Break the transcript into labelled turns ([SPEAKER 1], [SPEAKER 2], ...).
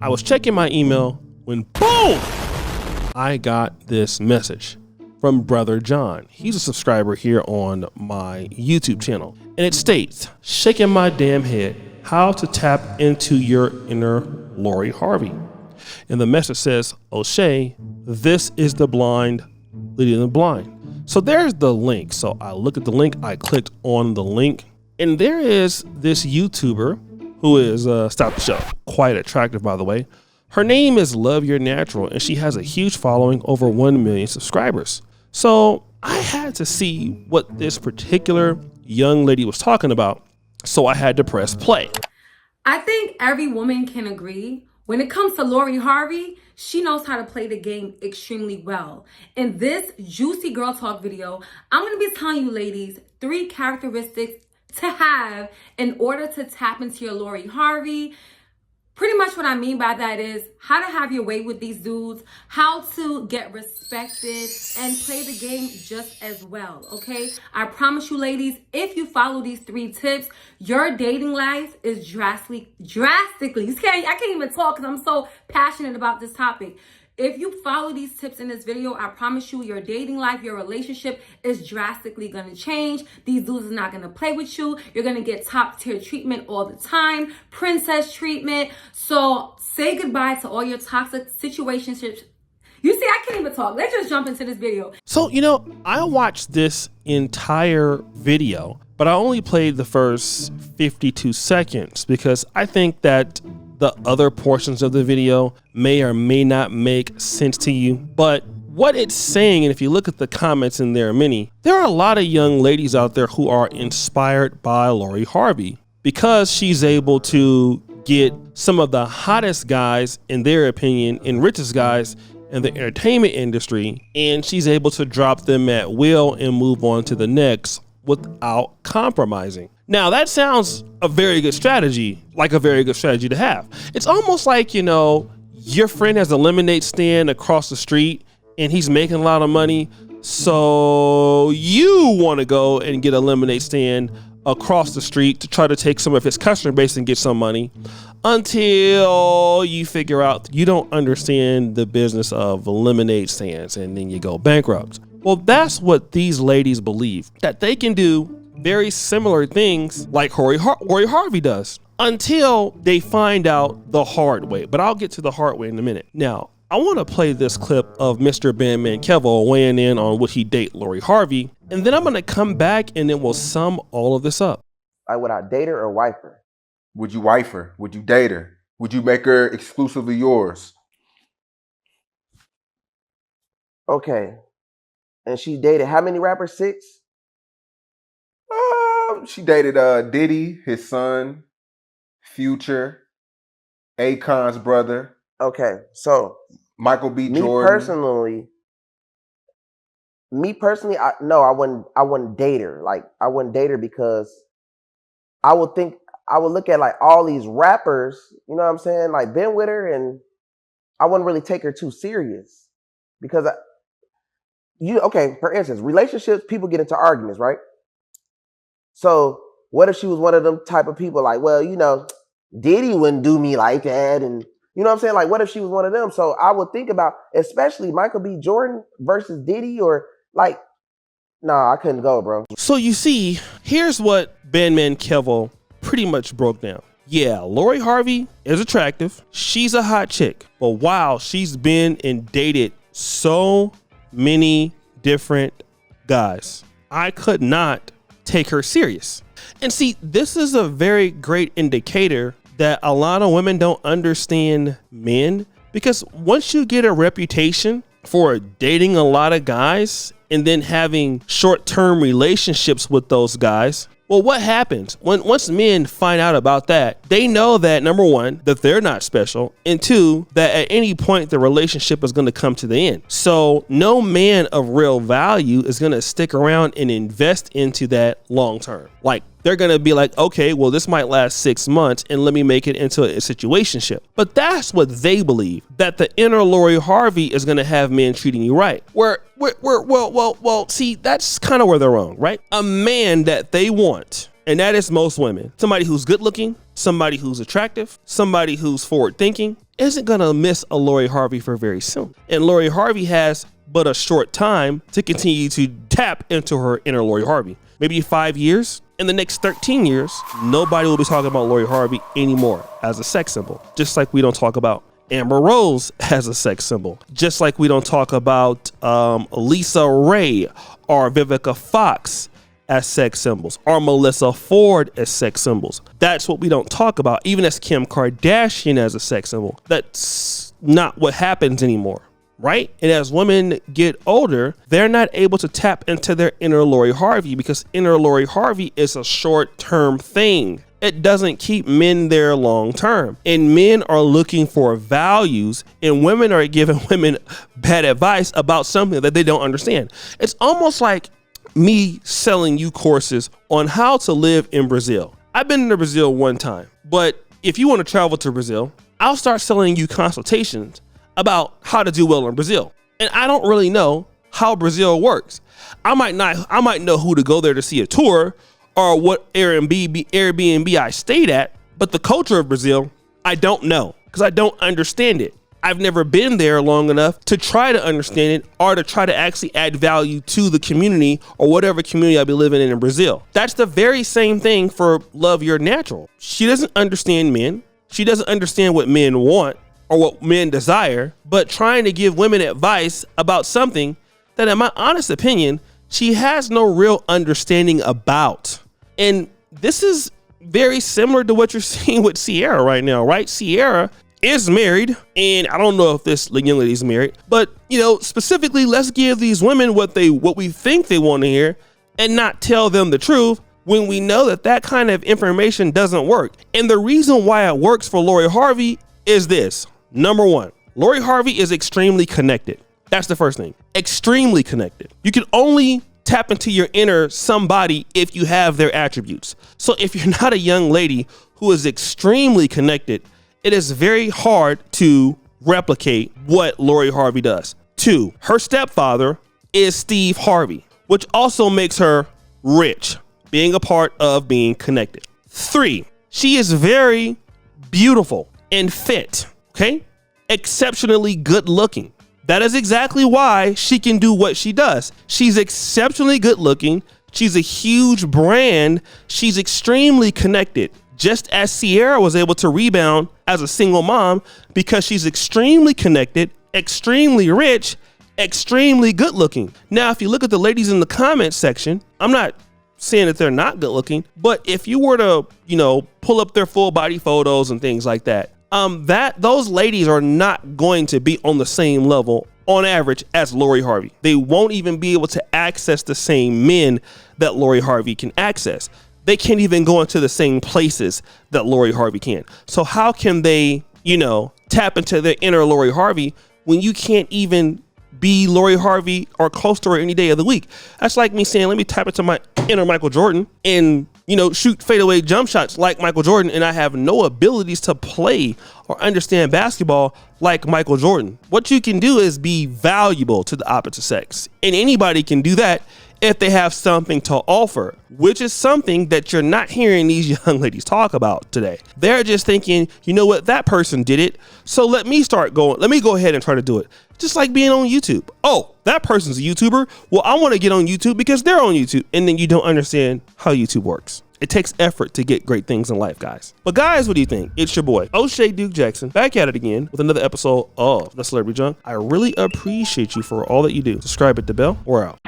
[SPEAKER 1] I was checking my email when boom, I got this message from Brother John. He's a subscriber here on my YouTube channel. And it states, shaking my damn head, how to tap into your inner Lori Harvey. And the message says, O'Shea, this is the blind leading the blind. So there's the link. So I looked at the link, I clicked on the link, and there is this YouTuber who is, stop the show, quite attractive by the way. Her name is Love Your Natural, and she has a huge following, over 1 million subscribers. So I had to see what this particular young lady was talking about. So I had to press play.
[SPEAKER 2] I think every woman can agree when it comes to Lori Harvey, she knows how to play the game extremely well. In this juicy girl talk video, I'm going to be telling you ladies 3 characteristics to have in order to tap into your Lori Harvey. Pretty much what I mean by that is how to have your way with these dudes, how to get respected, and play the game just as well, okay? I promise you, ladies, if you follow these 3 tips, your dating life is drastically, I can't even talk because I'm so passionate about this topic. If you follow these tips in this video, I promise you your dating life, your relationship is drastically going to change. These dudes are not going to play with you. You're going to get top tier treatment all the time, princess treatment. So say goodbye to all your toxic situationships. You see, I can't even talk. Let's just jump into this video.
[SPEAKER 1] So, I watched this entire video, but I only played the first 52 seconds because I think that the other portions of the video may or may not make sense to you. But what it's saying, and if you look at the comments, and there are many, there are a lot of young ladies out there who are inspired by Lori Harvey because she's able to get some of the hottest guys, in their opinion, and richest guys in the entertainment industry, and she's able to drop them at will and move on to the next without compromising. Now that sounds a very good strategy, like a very good strategy to have. It's almost like, your friend has a lemonade stand across the street and he's making a lot of money. So you want to go and get a lemonade stand across the street to try to take some of his customer base and get some money until you figure out you don't understand the business of lemonade stands and then you go bankrupt. Well, that's what these ladies believe, that they can do very similar things like Lori Harvey does until they find out the hard way. But I'll get to the hard way in a minute. Now, I want to play this clip of Mr. Bandman Kevo weighing in on would he date Lori Harvey, and then I'm going to come back and then we'll sum all of this up.
[SPEAKER 3] Would I date her or wife her?
[SPEAKER 4] Would you wife her? Would you date her? Would you make her exclusively yours?
[SPEAKER 3] Okay. And she dated how many rappers? 6?
[SPEAKER 4] She dated Diddy, his son, Future, Akon's brother.
[SPEAKER 3] Okay, so
[SPEAKER 4] Michael B. Jordan.
[SPEAKER 3] Me personally, I wouldn't date her. Like, I wouldn't date her because I would look at like all these rappers, you know what I'm saying? Like, been with her, and I wouldn't really take her too serious because for instance, relationships, people get into arguments, right? So what if she was one of them type of people like, well, Diddy wouldn't do me like that. And you know what I'm saying? Like, what if she was one of them? So I would think about, especially Michael B. Jordan versus Diddy, or like, nah, I couldn't go, bro.
[SPEAKER 1] So you see, here's what Bandman Kevo pretty much broke down. Yeah, Lori Harvey is attractive. She's a hot chick. But wow, she's been and dated so many different guys. I could not take her serious. And see, this is a very great indicator that a lot of women don't understand men, because once you get a reputation for dating a lot of guys and then having short-term relationships with those guys, well, what happens once men find out about that? They know that, number one, that they're not special, and 2, that at any point the relationship is going to come to the end. So no man of real value is going to stick around and invest into that long term. Like, they're going to be like, okay, well, this might last 6 months and let me make it into a situationship. But that's what they believe, that the inner Lori Harvey is going to have men treating you right. Well, see, that's kind of where they're wrong, right? A man that they want and that is most women. Somebody who's good looking, somebody who's attractive, somebody who's forward thinking isn't gonna miss a Lori Harvey for very soon. And Lori Harvey has but a short time to continue to tap into her inner Lori Harvey. Maybe 5 years. In the next 13 years, nobody will be talking about Lori Harvey anymore as a sex symbol. Just like we don't talk about Amber Rose as a sex symbol. Just like we don't talk about Lisa Ray or Vivica Fox as sex symbols, or Melissa Ford as sex symbols. That's what we don't talk about, even as Kim Kardashian as a sex symbol. That's not what happens anymore, right? And as women get older, they're not able to tap into their inner Lori Harvey because inner Lori Harvey is a short-term thing. It doesn't keep men there long term. And men are looking for values, and women are giving women bad advice about something that they don't understand. It's almost like me selling you courses on how to live in Brazil. I've been to Brazil one time, but if you want to travel to Brazil, I'll start selling you consultations about how to do well in Brazil. And I don't really know how Brazil works. I might know who to go there to see a tour or what Airbnb I stayed at, but the culture of Brazil, I don't know because I don't understand it. I've never been there long enough to try to understand it or to try to actually add value to the community or whatever community I'll be living in Brazil. That's the very same thing for Love Your Natural. She doesn't understand men. She doesn't understand what men want or what men desire, but trying to give women advice about something that, in my honest opinion, she has no real understanding about. And this is very similar to what you're seeing with Ciara right now, right? Ciara is married, and I don't know if this young lady is married, but specifically, let's give these women what we think they want to hear and not tell them the truth when we know that kind of information doesn't work. And the reason why it works for Lori Harvey is this. Number one, Lori Harvey is extremely connected. That's the first thing. Extremely connected. You can only tap into your inner somebody if you have their attributes. So if you're not a young lady who is extremely connected, it is very hard to replicate what Lori Harvey does. 2, her stepfather is Steve Harvey, which also makes her rich, being a part of being connected. 3, she is very beautiful and fit, okay? Exceptionally good looking. That is exactly why she can do what she does. She's exceptionally good looking. She's a huge brand. She's extremely connected. Just as Ciara was able to rebound as a single mom because she's extremely connected, extremely rich, extremely good looking. Now, if you look at the ladies in the comments section, I'm not saying that they're not good looking, but if you were to, pull up their full body photos and things like that, those ladies are not going to be on the same level on average as Lori Harvey. They won't even be able to access the same men that Lori Harvey can access. They can't even go into the same places that Lori Harvey can. So how can they, tap into their inner Lori Harvey when you can't even be Lori Harvey or close to her any day of the week? That's like me saying, let me tap into my inner Michael Jordan and, shoot fadeaway jump shots like Michael Jordan, and I have no abilities to play or understand basketball like Michael Jordan. What you can do is be valuable to the opposite sex, and anybody can do that if they have something to offer, which is something that you're not hearing these young ladies talk about today. They're just thinking, you know what, that person did it, so let me go ahead and try to do it. Just like being on YouTube. Oh, that person's a YouTuber. Well, I want to get on YouTube because they're on YouTube. And then you don't understand how YouTube works. It takes effort to get great things in life, guys. But guys, what do you think? It's your boy, O'Shea Duke Jackson, back at it again with another episode of The Celebrity Junk. I really appreciate you for all that you do. Subscribe, hit the bell. We're out.